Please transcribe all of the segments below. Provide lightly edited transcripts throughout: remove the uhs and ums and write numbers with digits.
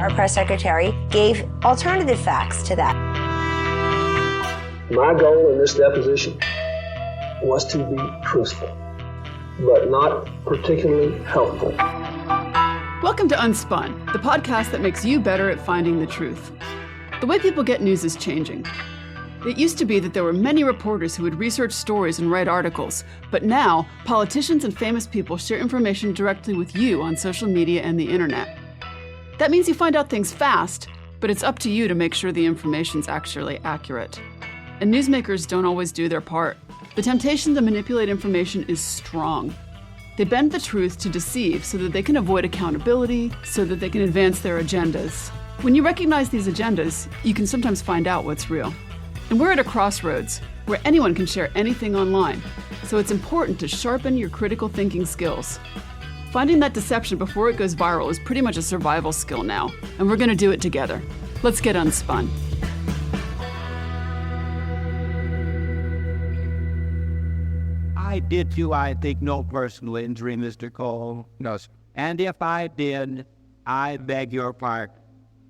our press secretary, gave alternative facts to that. My goal in this deposition was to be truthful, but not particularly helpful. Welcome to UnSpun, the podcast that makes you better at finding the truth. The way people get news is changing. It used to be that there were many reporters who would research stories and write articles, but now politicians and famous people share information directly with you on social media and the internet. That means you find out things fast, but it's up to you to make sure the information's actually accurate. And newsmakers don't always do their part. The temptation to manipulate information is strong. They bend the truth to deceive so that they can avoid accountability, so that they can advance their agendas. When you recognize these agendas, you can sometimes find out what's real. And we're at a crossroads where anyone can share anything online, so it's important to sharpen your critical thinking skills. Finding that deception before it goes viral is pretty much a survival skill now, and we're going to do it together. Let's get unspun. I did you, I think, no personal injury, Mr. Cole. No, sir. And if I did, I beg your pardon.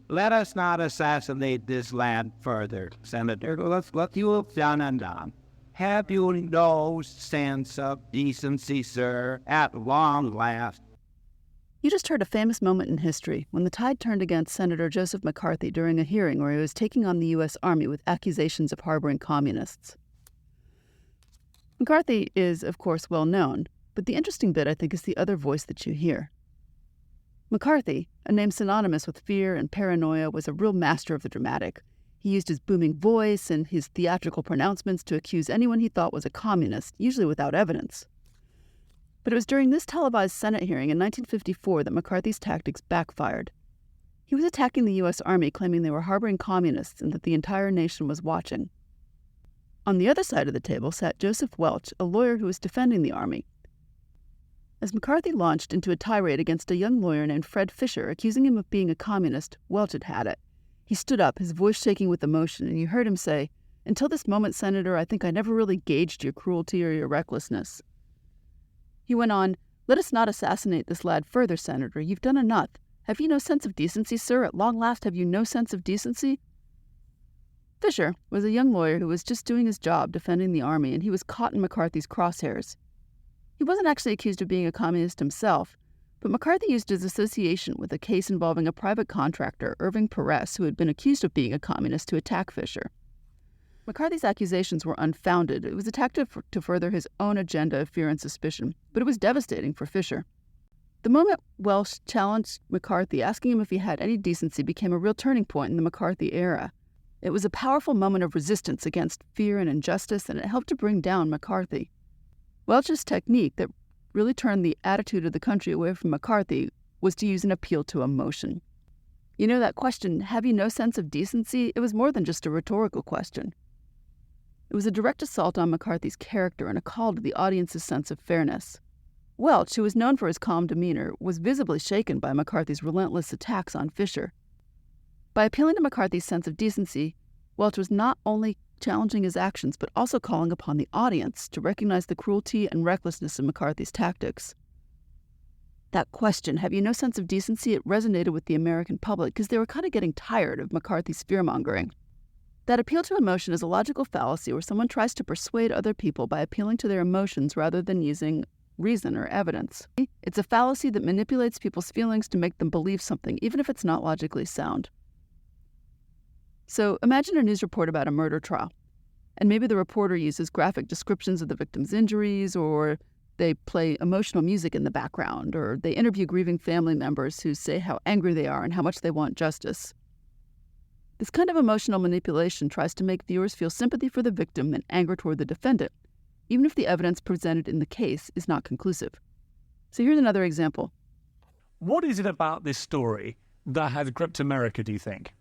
Let us not assassinate this lad further, Senator. Let's let you have done and done. Have you no sense of decency, sir, at long last? You just heard a famous moment in history when the tide turned against Senator Joseph McCarthy during a hearing where he was taking on the U.S. Army with accusations of harboring communists. McCarthy is, of course, well known, but the interesting bit, I think, is the other voice that you hear. McCarthy, a name synonymous with fear and paranoia, was a real master of the dramatic. He used his booming voice and his theatrical pronouncements to accuse anyone he thought was a communist, usually without evidence. But it was during this televised Senate hearing in 1954 that McCarthy's tactics backfired. He was attacking the U.S. Army, claiming they were harboring communists and that the entire nation was watching. On the other side of the table sat Joseph Welch, a lawyer who was defending the Army. As McCarthy launched into a tirade against a young lawyer named Fred Fisher, accusing him of being a communist, Welch had it. He stood up, his voice shaking with emotion, and you heard him say, "Until this moment, Senator, I think I never really gauged your cruelty or your recklessness." He went on, "Let us not assassinate this lad further, Senator. You've done enough. Have you no sense of decency, sir? At long last, have you no sense of decency?" Fisher was a young lawyer who was just doing his job defending the Army, and he was caught in McCarthy's crosshairs. He wasn't actually accused of being a communist himself, but McCarthy used his association with a case involving a private contractor, Irving Perez, who had been accused of being a communist, to attack Fisher. McCarthy's accusations were unfounded. It was a tactic to further his own agenda of fear and suspicion, but it was devastating for Fisher. The moment Welch challenged McCarthy, asking him if he had any decency, became a real turning point in the McCarthy era. It was a powerful moment of resistance against fear and injustice, and it helped to bring down McCarthy. Welch's technique that really turned the attitude of the country away from McCarthy was to use an appeal to emotion. You know that question, have you no sense of decency? It was more than just a rhetorical question. It was a direct assault on McCarthy's character and a call to the audience's sense of fairness. Welch, who was known for his calm demeanor, was visibly shaken by McCarthy's relentless attacks on Fisher. By appealing to McCarthy's sense of decency, Welch was not only challenging his actions, but also calling upon the audience to recognize the cruelty and recklessness of McCarthy's tactics. That question, have you no sense of decency, it resonated with the American public because they were kind of getting tired of McCarthy's fear-mongering. That appeal to emotion is a logical fallacy where someone tries to persuade other people by appealing to their emotions rather than using reason or evidence. It's a fallacy that manipulates people's feelings to make them believe something, even if it's not logically sound. So imagine a news report about a murder trial, and maybe the reporter uses graphic descriptions of the victim's injuries, or they play emotional music in the background, or they interview grieving family members who say how angry they are and how much they want justice. This kind of emotional manipulation tries to make viewers feel sympathy for the victim and anger toward the defendant, even if the evidence presented in the case is not conclusive. So here's another example. What is it about this story that has gripped America, do you think?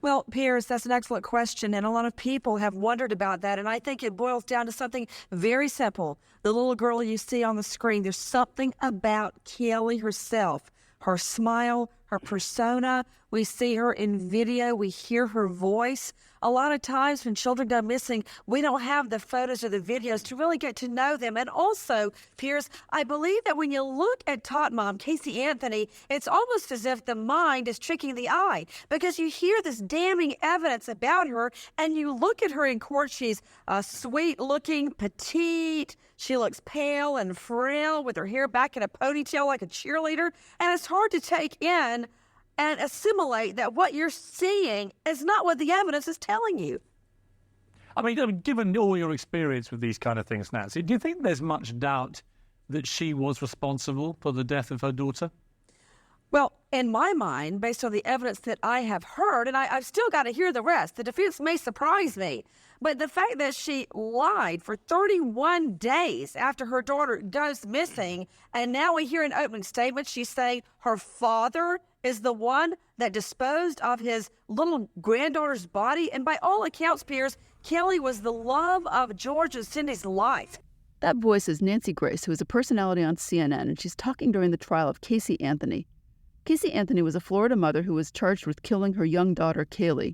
Well, Piers, that's an excellent question, and a lot of people have wondered about that, and I think it boils down to something very simple. The little girl you see on the screen, there's something about Kelly herself her smile, her persona. We see her in video. We hear her voice. A lot of times when children go missing, we don't have the photos or the videos to really get to know them. And also, Piers, I believe that when you look at Tot Mom, Casey Anthony, it's almost as if the mind is tricking the eye, because you hear this damning evidence about her and you look at her in court. She's sweet looking, petite. She looks pale and frail with her hair back in a ponytail like a cheerleader. And it's hard to take in and assimilate that what you're seeing is not what the evidence is telling you. I mean, given all your experience with these kind of things, Nancy, do you think there's much doubt that she was responsible for the death of her daughter? Well, in my mind, based on the evidence that I have heard, and I've still got to hear the rest, the defense may surprise me, but the fact that she lied for 31 days after her daughter goes missing, and now we hear an opening statement, she's saying her father is the one that disposed of his little granddaughter's body. And by all accounts, Piers, Kelly was the love of George and Cindy's life. That voice is Nancy Grace, who is a personality on CNN, and she's talking during the trial of Casey Anthony. Casey Anthony was a Florida mother who was charged with killing her young daughter, Kaylee.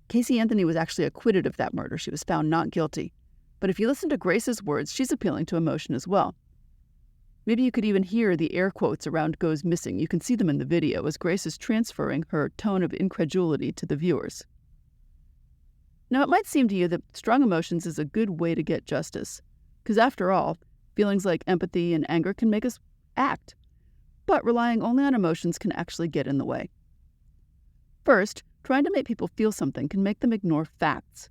Casey Anthony was actually acquitted of that murder. She was found not guilty. But if you listen to Grace's words, she's appealing to emotion as well. Maybe you could even hear the air quotes around "goes missing." You can see them in the video as Grace is transferring her tone of incredulity to the viewers. Now, it might seem to you that strong emotions is a good way to get justice, because after all, feelings like empathy and anger can make us act. But relying only on emotions can actually get in the way. First, trying to make people feel something can make them ignore facts.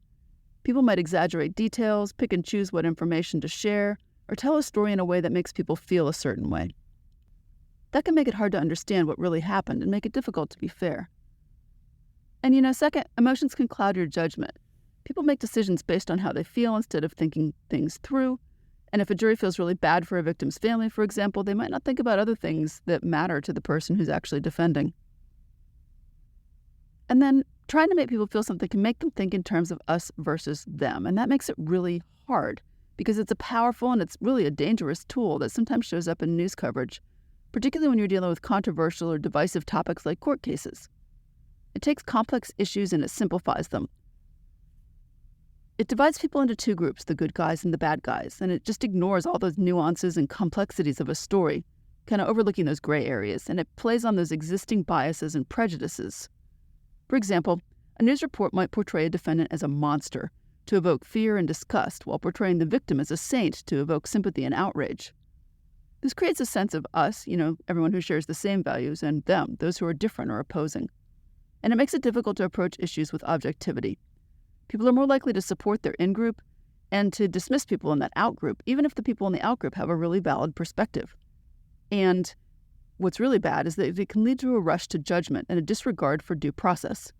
People might exaggerate details, pick and choose what information to share, or tell a story in a way that makes people feel a certain way. That can make it hard to understand what really happened and make it difficult to be fair. And second, emotions can cloud your judgment. People make decisions based on how they feel instead of thinking things through. And if a jury feels really bad for a victim's family, for example, they might not think about other things that matter to the person who's actually defending. And then trying to make people feel something can make them think in terms of us versus them. And that makes it really hard because it's a powerful and it's really a dangerous tool that sometimes shows up in news coverage, particularly when you're dealing with controversial or divisive topics like court cases. It takes complex issues and it simplifies them. It divides people into two groups, the good guys and the bad guys, and it just ignores all those nuances and complexities of a story, kind of overlooking those gray areas, and it plays on those existing biases and prejudices. For example, a news report might portray a defendant as a monster to evoke fear and disgust, while portraying the victim as a saint to evoke sympathy and outrage. This creates a sense of us, everyone who shares the same values, and them, those who are different or opposing. And it makes it difficult to approach issues with objectivity. People are more likely to support their in-group and to dismiss people in that out-group, even if the people in the out-group have a really valid perspective. And what's really bad is that it can lead to a rush to judgment and a disregard for due process.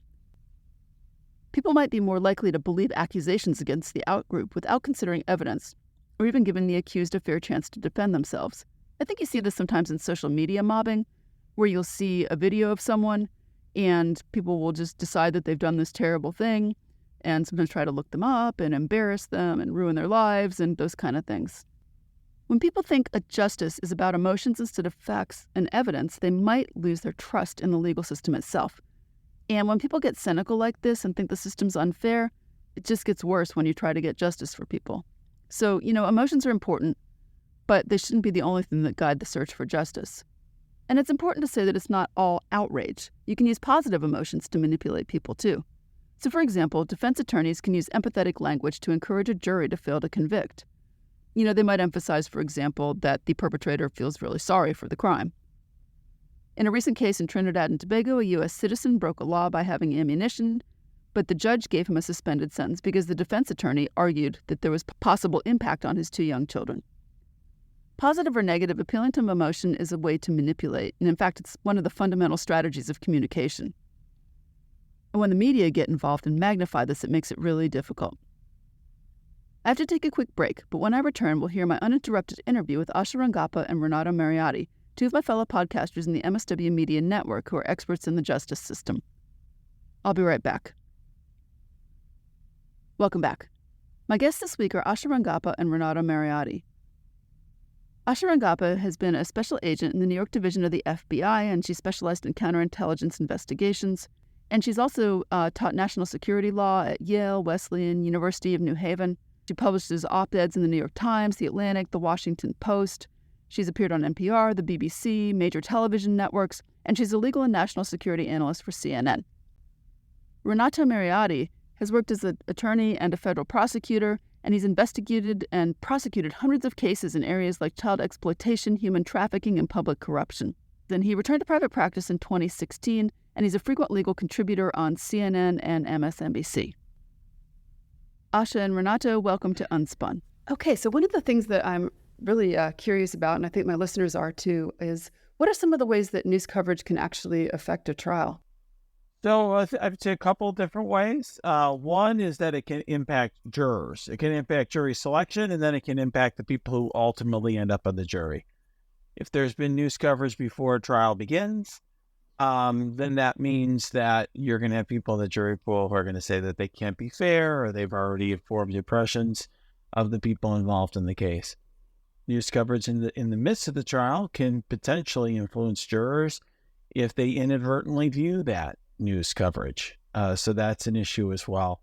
People might be more likely to believe accusations against the out-group without considering evidence, or even giving the accused a fair chance to defend themselves. I think you see this sometimes in social media mobbing, where you'll see a video of someone, and people will just decide that they've done this terrible thing, and sometimes try to look them up and embarrass them and ruin their lives and those kind of things. When people think a justice is about emotions instead of facts and evidence, they might lose their trust in the legal system itself. And when people get cynical like this and think the system's unfair, it just gets worse when you try to get justice for people. So, emotions are important, but they shouldn't be the only thing that guide the search for justice. And it's important to say that it's not all outrage. You can use positive emotions to manipulate people too. So, for example, defense attorneys can use empathetic language to encourage a jury to fail to convict. They might emphasize, for example, that the perpetrator feels really sorry for the crime. In a recent case in Trinidad and Tobago, a U.S. citizen broke a law by having ammunition, but the judge gave him a suspended sentence because the defense attorney argued that there was possible impact on his two young children. Positive or negative, appealing to emotion is a way to manipulate, and in fact, it's one of the fundamental strategies of communication. And when the media get involved and magnify this, it makes it really difficult. I have to take a quick break, but when I return, we'll hear my uninterrupted interview with Asha Rangappa and Renato Mariotti, two of my fellow podcasters in the MSW Media network who are experts in the justice system. I'll be right back. Welcome back. My guests this week are Asha Rangappa and Renato Mariotti. Asha Rangappa has been a special agent in the New York division of the FBI, and she specialized in counterintelligence investigations. And she's also taught national security law at Yale, Wesleyan, University of New Haven. She publishes op-eds in the New York Times, The Atlantic, The Washington Post. She's appeared on NPR, the BBC, major television networks, and she's a legal and national security analyst for CNN. Renato Mariotti has worked as an attorney and a federal prosecutor, and he's investigated and prosecuted hundreds of cases in areas like child exploitation, human trafficking, and public corruption. Then he returned to private practice in 2016, and he's a frequent legal contributor on CNN and MSNBC. Asha and Renato, welcome to UnSpun. Okay, so one of the things that I'm really curious about, and I think my listeners are too, is what are some of the ways that news coverage can actually affect a trial? So I'd say a couple different ways. One is that it can impact jurors. It can impact jury selection, and then it can impact the people who ultimately end up on the jury. If there's been news coverage before a trial begins, then that means that you're going to have people in the jury pool who are going to say that they can't be fair, or they've already formed impressions of the people involved in the case. News coverage in the midst of the trial can potentially influence jurors if they inadvertently view that news coverage. So that's an issue as well.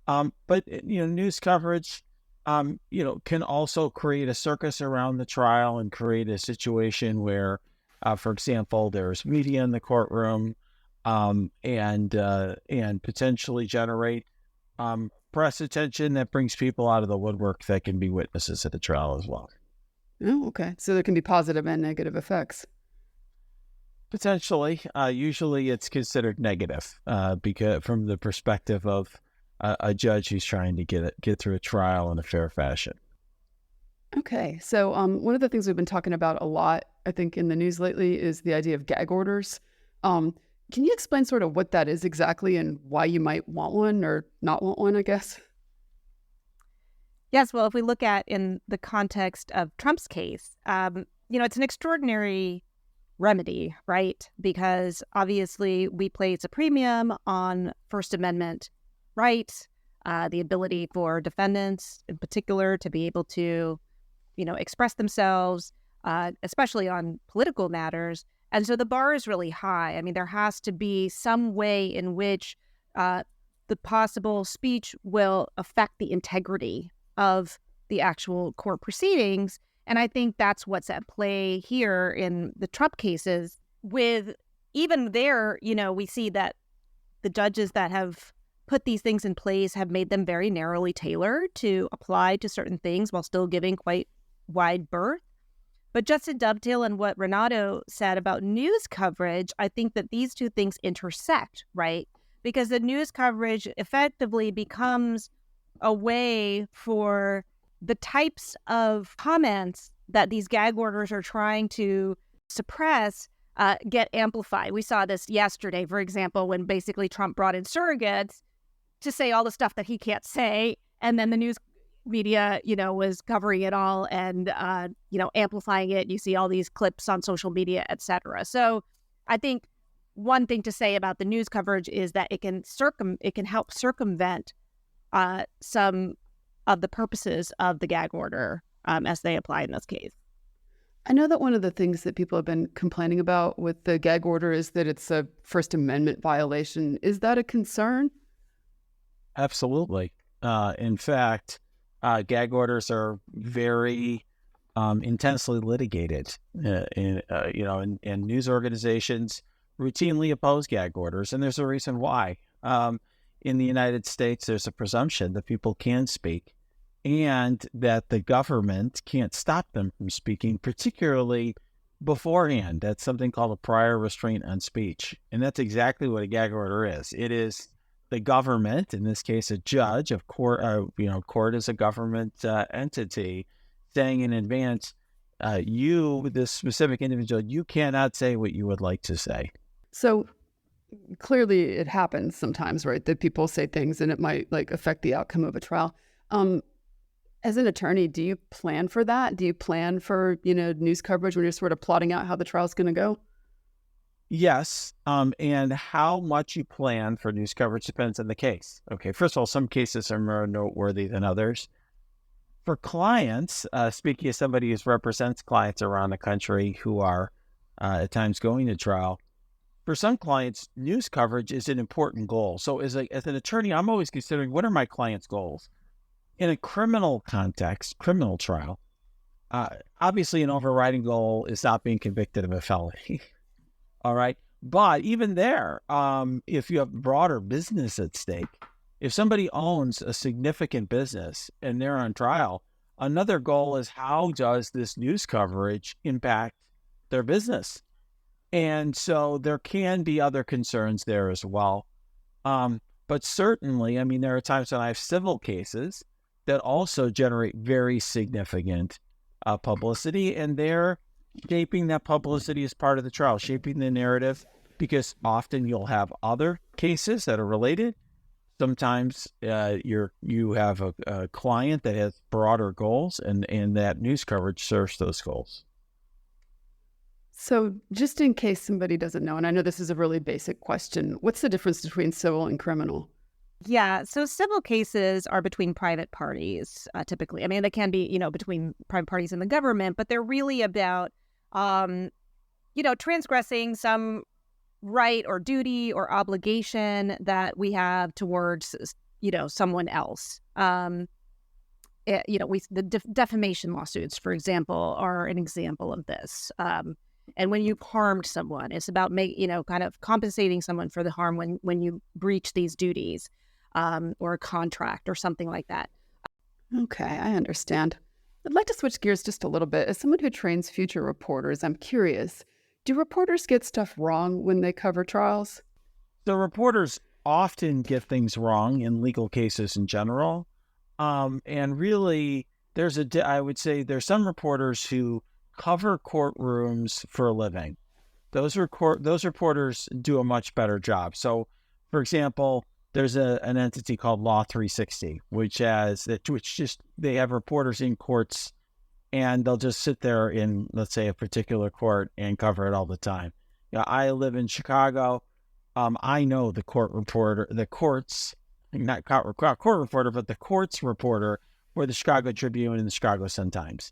But news coverage, can also create a circus around the trial and create a situation where, for example, there's media in the courtroom, and potentially generate press attention that brings people out of the woodwork that can be witnesses at the trial as well. Oh, okay. So there can be positive and negative effects. Potentially. Usually it's considered negative because from the perspective of a judge who's trying to get through a trial in a fair fashion. Okay. So one of the things we've been talking about a lot, I think, in the news lately is the idea of gag orders. Can you explain sort of what that is exactly and why you might want one or not want one, I guess? Yes. Well, if we look at in the context of Trump's case, it's an extraordinary remedy, right? Because obviously we place a premium on First Amendment rights, the ability for defendants in particular to be able to, express themselves, especially on political matters. And so the bar is really high. I mean, there has to be some way in which the possible speech will affect the integrity of the actual court proceedings. And I think that's what's at play here in the Trump cases. With even there, we see that the judges that have put these things in place have made them very narrowly tailored to apply to certain things while still giving quite wide berth. But just to dovetail on what Renato said about news coverage, I think that these two things intersect, right? Because the news coverage effectively becomes a way for the types of comments that these gag orders are trying to suppress get amplified. We saw this yesterday, for example, when basically Trump brought in surrogates to say all the stuff that he can't say. And then the news media, was covering it all and, amplifying it. You see all these clips on social media, et cetera. So I think one thing to say about the news coverage is that it can help circumvent some of the purposes of the gag order as they apply in this case. I know that one of the things that people have been complaining about with the gag order is that it's a First Amendment violation. Is that a concern? Absolutely. In fact, gag orders are very intensely litigated, and news organizations routinely oppose gag orders, and there's a reason why. In the United States, there's a presumption that people can speak and that the government can't stop them from speaking, particularly beforehand. That's something called a prior restraint on speech. And that's exactly what a gag order is. It is the government, in this case, a judge of court, court is a government entity, saying in advance, you, this specific individual, you cannot say what you would like to say. So clearly it happens sometimes, right? That people say things and it might affect the outcome of a trial. As an attorney, do you plan for that? Do you plan for, news coverage when you're sort of plotting out how the trial's going to go? Yes. And how much you plan for news coverage depends on the case. Okay. First of all, some cases are more noteworthy than others. For clients, speaking as somebody who represents clients around the country who are at times going to trial, for some clients, news coverage is an important goal. So as an attorney, I'm always considering, what are my clients' goals? In a criminal context, criminal trial, obviously an overriding goal is not being convicted of a felony. All right. But even there, if you have broader business at stake, if somebody owns a significant business and they're on trial, another goal is, how does this news coverage impact their business? And so there can be other concerns there as well. But certainly, I mean, there are times when I have civil cases that also generate very significant publicity, and they're shaping that publicity as part of the trial, shaping the narrative, because often you'll have other cases that are related. Sometimes you have a client that has broader goals, and that news coverage serves those goals. So just in case somebody doesn't know, and I know this is a really basic question, what's the difference between civil and criminal? Yeah, so civil cases are between private parties, typically. I mean, they can be, between private parties and the government, but they're really about, transgressing some right or duty or obligation that we have towards, someone else. Defamation lawsuits, for example, are an example of this. And when you've harmed someone, it's about kind of compensating someone for the harm when you breach these duties, or a contract or something like that. Okay, I understand. I'd like to switch gears just a little bit. As someone who trains future reporters, I'm curious, do reporters get stuff wrong when they cover trials? The reporters often get things wrong in legal cases in general. And really, I would say there's some reporters who cover courtrooms for a living. Those reporters do a much better job. So, for example, there's an entity called Law 360, they have reporters in courts, and they'll just sit there in, let's say, a particular court and cover it all the time. I live in Chicago. I know the court reporter for the Chicago Tribune and the Chicago Sun-Times.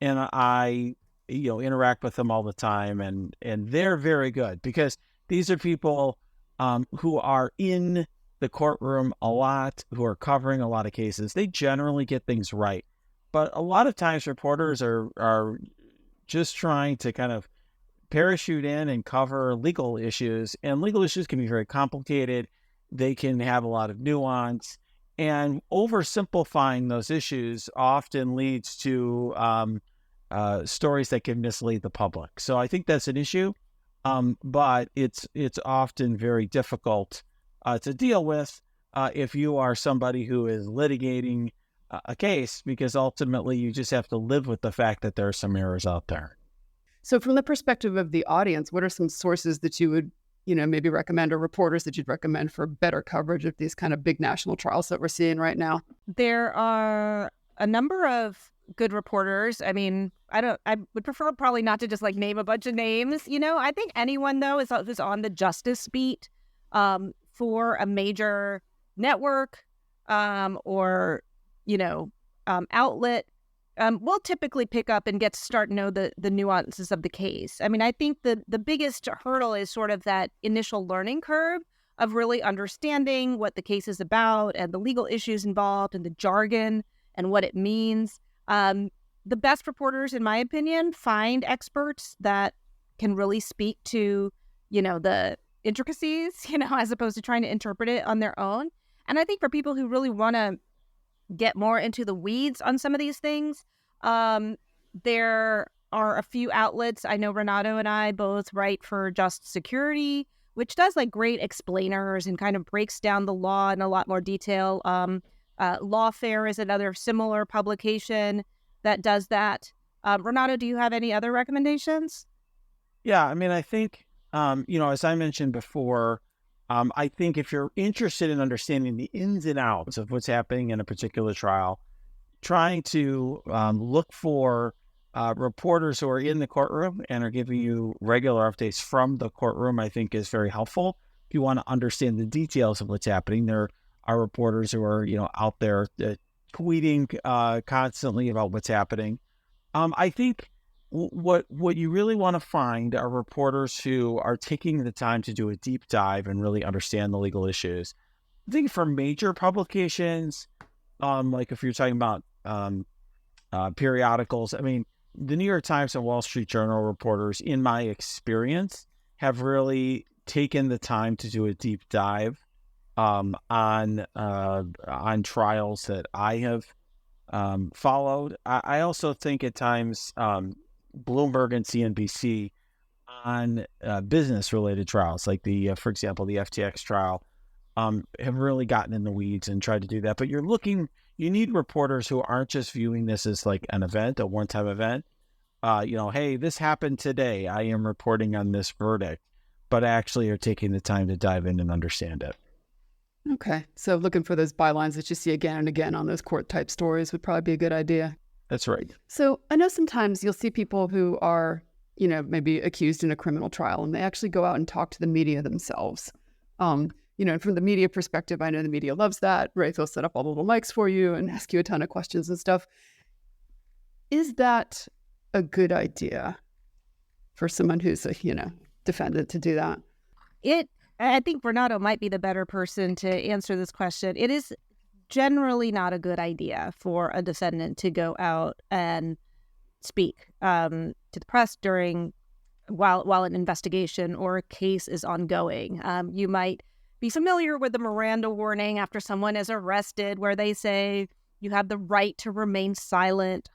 And I, interact with them all the time, and they're very good, because these are people who are in the courtroom a lot, who are covering a lot of cases. They generally get things right. But a lot of times reporters are just trying to kind of parachute in and cover legal issues, and legal issues can be very complicated. They can have a lot of nuance, and oversimplifying those issues often leads to stories that can mislead the public. So I think that's an issue, but it's often very difficult to deal with if you are somebody who is litigating a case, because ultimately you just have to live with the fact that there are some errors out there. So from the perspective of the audience, what are some sources that you would, maybe recommend, or reporters that you'd recommend for better coverage of these kind of big national trials that we're seeing right now? There are a number of good reporters. I mean, I would prefer probably not to just name a bunch of names. I think anyone though who's on the justice beat for a major network or outlet will typically pick up and get to start to know the nuances of the case. I mean, I think the biggest hurdle is sort of that initial learning curve of really understanding what the case is about and the legal issues involved and the jargon and what it means. The best reporters, in my opinion, find experts that can really speak to, the intricacies, as opposed to trying to interpret it on their own. And I think for people who really want to get more into the weeds on some of these things, there are a few outlets. I know Renato and I both write for Just Security, which does great explainers and kind of breaks down the law in a lot more detail. Lawfare is another similar publication that does that. Renato, do you have any other recommendations? Yeah, I mean, I think, as I mentioned before, I think if you're interested in understanding the ins and outs of what's happening in a particular trial, trying to look for reporters who are in the courtroom and are giving you regular updates from the courtroom, I think is very helpful. If you want to understand the details of what's happening, there are reporters who are, out there tweeting constantly about what's happening. I think what you really want to find are reporters who are taking the time to do a deep dive and really understand the legal issues. I think for major publications, like if you're talking about periodicals, I mean, the New York Times and Wall Street Journal reporters, in my experience, have really taken the time to do a deep dive on trials that I have followed. I also think at times Bloomberg and CNBC on business-related trials, like for example, the FTX trial, have really gotten in the weeds and tried to do that. But you need reporters who aren't just viewing this as like an event, a one-time event. Hey, this happened today. I am reporting on this verdict, but actually are taking the time to dive in and understand it. Okay. So looking for those bylines that you see again and again on those court-type stories would probably be a good idea. That's right. So I know sometimes you'll see people who are, maybe accused in a criminal trial, and they actually go out and talk to the media themselves. And from the media perspective, I know the media loves that, right? They'll set up all the little mics for you and ask you a ton of questions and stuff. Is that a good idea for someone who's a, defendant to do that? I think Renato might be the better person to answer this question. It is generally not a good idea for a defendant to go out and speak to the press while an investigation or a case is ongoing. You might be familiar with the Miranda warning after someone is arrested, where they say you have the right to remain silent.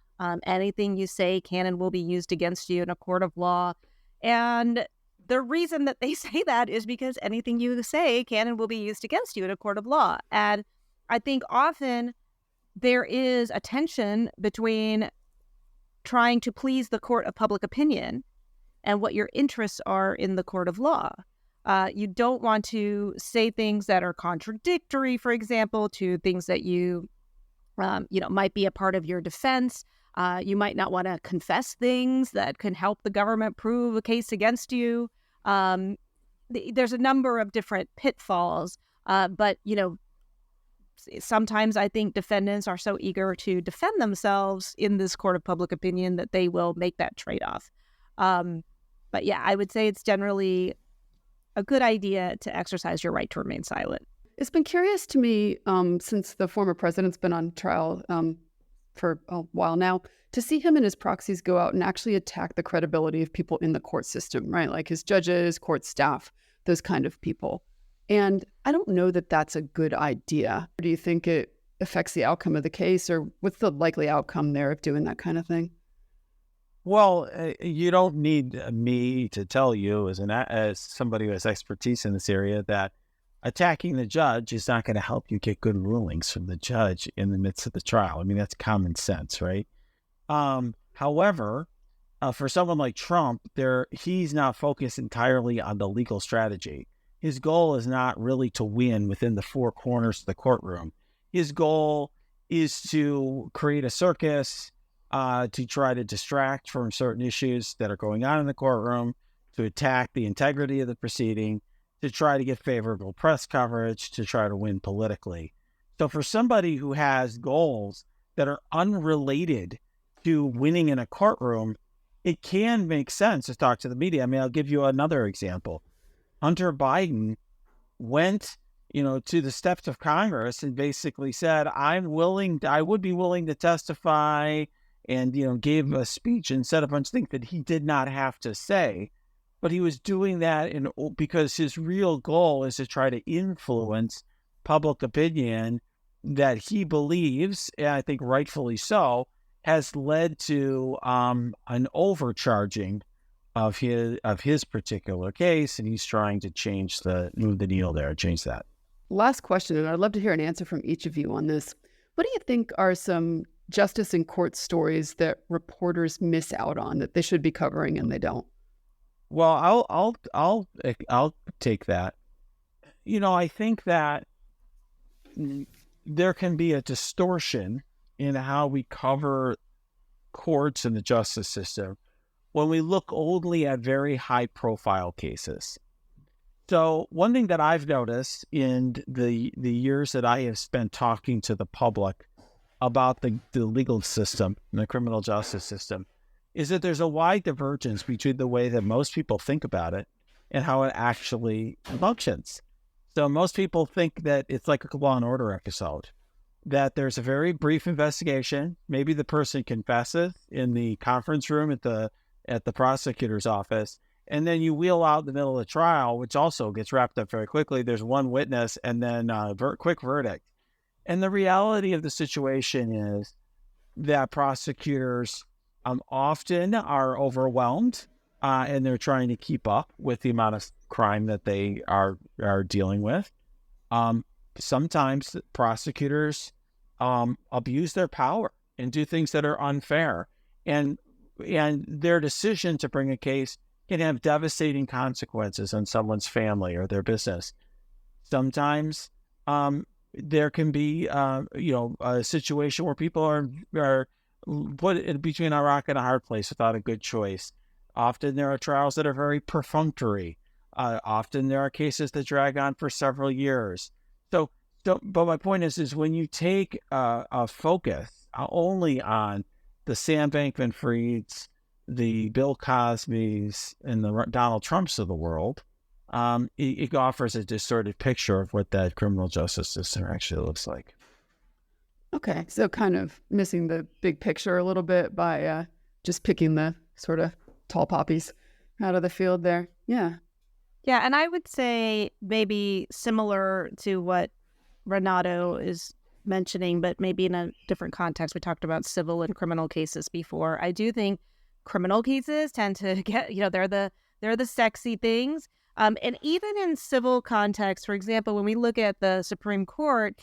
Anything you say can and will be used against you in a court of law. And the reason that they say that is because anything you say can and will be used against you in a court of law. And I think often there is a tension between trying to please the court of public opinion and what your interests are in the court of law. You don't want to say things that are contradictory, for example, to things that you might be a part of your defense. You might not want to confess things that can help the government prove a case against you. There's a number of different pitfalls, but sometimes I think defendants are so eager to defend themselves in this court of public opinion that they will make that trade-off. But yeah, I would say it's generally a good idea to exercise your right to remain silent. It's been curious to me, since the former president's been on trial for a while now, to see him and his proxies go out and actually attack the credibility of people in the court system, right? Like his judges, court staff, those kind of people. And I don't know that that's a good idea. Do you think it affects the outcome of the case, or what's the likely outcome there of doing that kind of thing? Well, you don't need me to tell you as somebody who has expertise in this area that attacking the judge is not going to help you get good rulings from the judge in the midst of the trial. I mean, that's common sense, right? However, for someone like Trump, he's not focused entirely on the legal strategy. His goal is not really to win within the four corners of the courtroom. His goal is to create a circus, to try to distract from certain issues that are going on in the courtroom, to attack the integrity of the proceeding, to try to get favorable press coverage, to try to win politically. So for somebody who has goals that are unrelated to winning in a courtroom, it can make sense to talk to the media. I mean, I'll give you another example. Hunter Biden went, to the steps of Congress and basically said, I would be willing to testify, and, gave a speech and said a bunch of things that he did not have to say. But he was doing that because his real goal is to try to influence public opinion that he believes, and I think rightfully so, has led to an overcharging of his particular case, and he's trying to move the needle there, change that. Last question, and I'd love to hear an answer from each of you on this. What do you think are some justice in court stories that reporters miss out on that they should be covering and they don't? Well, I'll take that. I think that there can be a distortion in how we cover courts and the justice system when we look only at very high-profile cases. So one thing that I've noticed in the years that I have spent talking to the public about the legal system and the criminal justice system is that there's a wide divergence between the way that most people think about it and how it actually functions. So most people think that it's like a Law and Order episode, that there's a very brief investigation. Maybe the person confesses in the conference room at the prosecutor's office, and then you wheel out in the middle of the trial, which also gets wrapped up very quickly. There's one witness and then a quick verdict. And the reality of the situation is that prosecutors often are overwhelmed and they're trying to keep up with the amount of crime that they are dealing with. Sometimes prosecutors abuse their power and do things that are unfair. And their decision to bring a case can have devastating consequences on someone's family or their business. Sometimes there can be, a situation where people are put in between a rock and a hard place without a good choice. Often there are trials that are very perfunctory. Often there are cases that drag on for several years. But my point is when you take a focus only on the Sam Bankman-Frieds, the Bill Cosbys, and the Donald Trumps of the world, it offers a distorted picture of what that criminal justice system actually looks like. Okay, so kind of missing the big picture a little bit by just picking the sort of tall poppies out of the field there. Yeah. Yeah, and I would say maybe similar to what Renato is mentioning, but maybe in a different context. We talked about civil and criminal cases before. I do think criminal cases tend to get, they're the sexy things. And even in civil context, for example, when we look at the Supreme Court,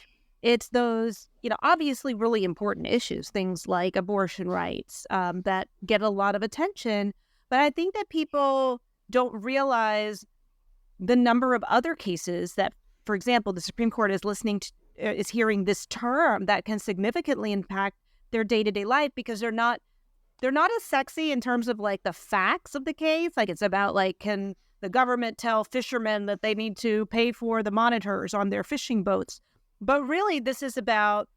it's those, obviously really important issues, things like abortion rights that get a lot of attention. But I think that people don't realize the number of other cases that, for example, the Supreme Court is hearing this term that can significantly impact their day-to-day life because they're not as sexy in terms of like the facts of the case. Like it's about like, can the government tell fishermen that they need to pay for the monitors on their fishing boats? But really, this is about,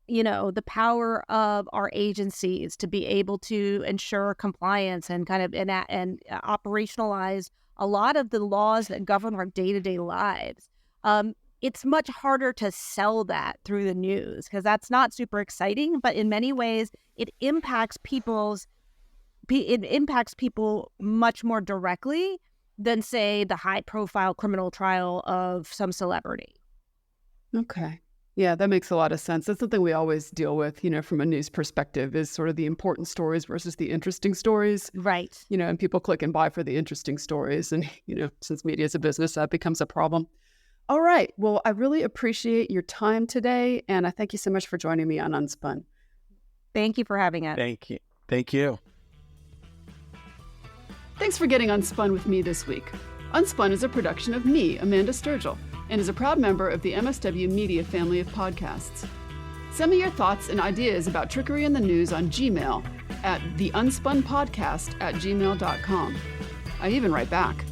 the power of our agencies to be able to ensure compliance and kind of and operationalize a lot of the laws that govern our day-to-day lives. It's much harder to sell that through the news because that's not super exciting, but in many ways it impacts people much more directly than, say, the high-profile criminal trial of some celebrity. Okay. Yeah, that makes a lot of sense. That's something we always deal with, from a news perspective, is sort of the important stories versus the interesting stories. Right. And people click and buy for the interesting stories. And, since media is a business, that becomes a problem. All right. Well, I really appreciate your time today. And I thank you so much for joining me on UnSpun. Thank you for having us. Thank you. Thank you. Thanks for getting UnSpun with me this week. UnSpun is a production of me, Amanda Sturgill, and is a proud member of the MSW Media family of podcasts. Send me your thoughts and ideas about trickery in the news on Gmail at TheUnspunPodcast@gmail.com. I even write back.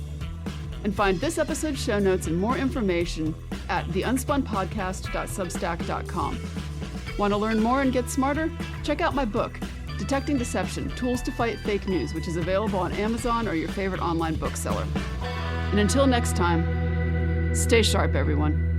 And find this episode's show notes and more information at TheUnspunPodcast.substack.com. Want to learn more and get smarter? Check out my book, Detecting Deception: Tools to Fight Fake News, which is available on Amazon or your favorite online bookseller. And until next time, stay sharp, everyone.